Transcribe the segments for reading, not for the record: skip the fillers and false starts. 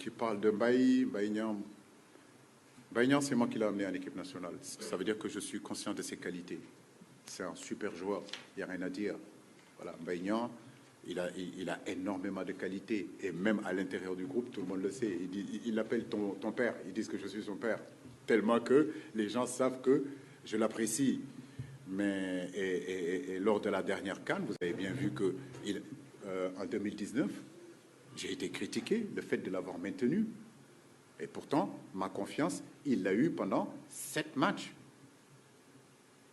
qui parle de Mbaye Niang. Mbaye Niang, c'est moi qui l'ai amené en équipe nationale. Ça veut dire que je suis conscient de ses qualités. C'est un super joueur, il n'y a rien à dire. Voilà, Mbaye Niang, il a énormément de qualités. Et même à l'intérieur du groupe, tout le monde le sait. Il l'appelle ton père, ils disent que je suis son père. Tellement que les gens savent que je l'apprécie. Mais et lors de la dernière CAN, vous avez bien vu que en 2019, j'ai été critiqué, le fait de l'avoir maintenu. Et pourtant, ma confiance, il l'a eu pendant 7 matchs.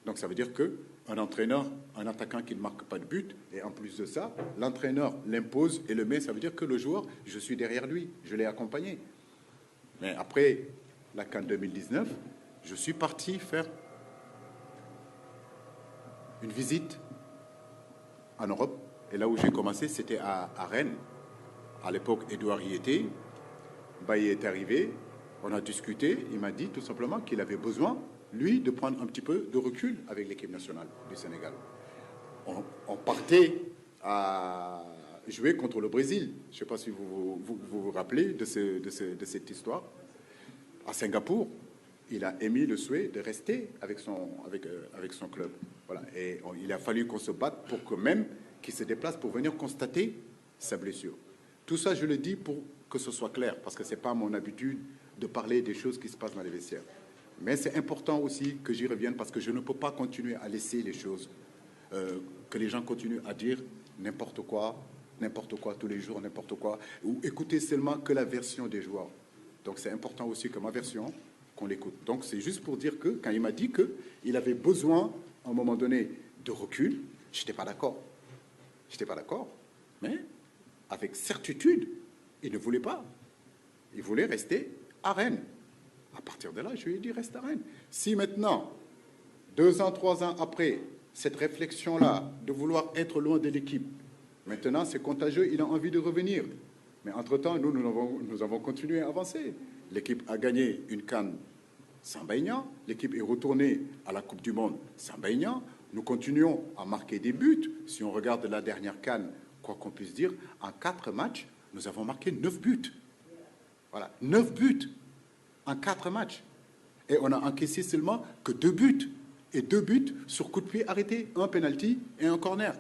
Donc ça veut dire qu'un entraîneur, un attaquant qui ne marque pas de but, et en plus de ça, l'entraîneur l'impose et le met, ça veut dire que le joueur, je suis derrière lui, je l'ai accompagné. Mais après la CAN 2019, je suis parti faire une visite en Europe. Et là où j'ai commencé, c'était à Rennes. À l'époque, Édouard y était, Baye est arrivé, on a discuté, il m'a dit tout simplement qu'il avait besoin, lui, de prendre un petit peu de recul avec l'équipe nationale du Sénégal. On partait à jouer contre le Brésil. Je ne sais pas si vous rappelez de cette histoire. À Singapour, il a émis le souhait de rester avec son club. Voilà. Et il a fallu qu'on se batte pour que même qu'il se déplace pour venir constater sa blessure. Tout ça, je le dis pour que ce soit clair, parce que ce n'est pas mon habitude de parler des choses qui se passent dans les vestiaires. Mais c'est important aussi que j'y revienne, parce que je ne peux pas continuer à laisser les choses, que les gens continuent à dire n'importe quoi tous les jours, n'importe quoi, ou écouter seulement que la version des joueurs. Donc c'est important aussi que ma version, qu'on l'écoute. Donc c'est juste pour dire que quand il m'a dit qu'il avait besoin, à un moment donné, de recul, je n'étais pas d'accord. Je n'étais pas d'accord, mais avec certitude, il ne voulait pas. Il voulait rester à Rennes. À partir de là, je lui ai dit, reste à Rennes. Si maintenant, 2 ans, 3 ans après, cette réflexion-là, de vouloir être loin de l'équipe, maintenant c'est contagieux, il a envie de revenir. Mais entre-temps, nous avons continué à avancer. L'équipe a gagné une CAN sans Mbaye Niang. L'équipe est retournée à la Coupe du Monde sans Mbaye Niang. Nous continuons à marquer des buts. Si on regarde la dernière CAN, quoi qu'on puisse dire, en 4 matchs, nous avons marqué 9 buts. Voilà, 9 buts en 4 matchs. Et on a encaissé seulement que 2 buts. Et 2 buts sur coup de pied arrêté, un penalty et un corner.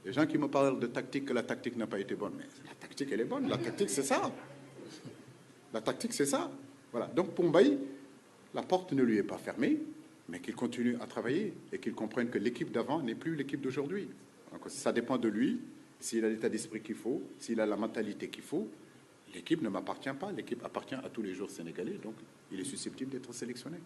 Les gens qui me parlent de tactique, que la tactique n'a pas été bonne. Mais la tactique, elle est bonne. La tactique, c'est ça. La tactique, c'est ça. Voilà. Donc, pour Mbaye, la porte ne lui est pas fermée, mais qu'il continue à travailler et qu'il comprenne que l'équipe d'avant n'est plus l'équipe d'aujourd'hui. Donc, ça dépend de lui. S'il a l'état d'esprit qu'il faut, s'il a la mentalité qu'il faut, l'équipe ne m'appartient pas. L'équipe appartient à tous les joueurs sénégalais. Donc, il est susceptible d'être sélectionné.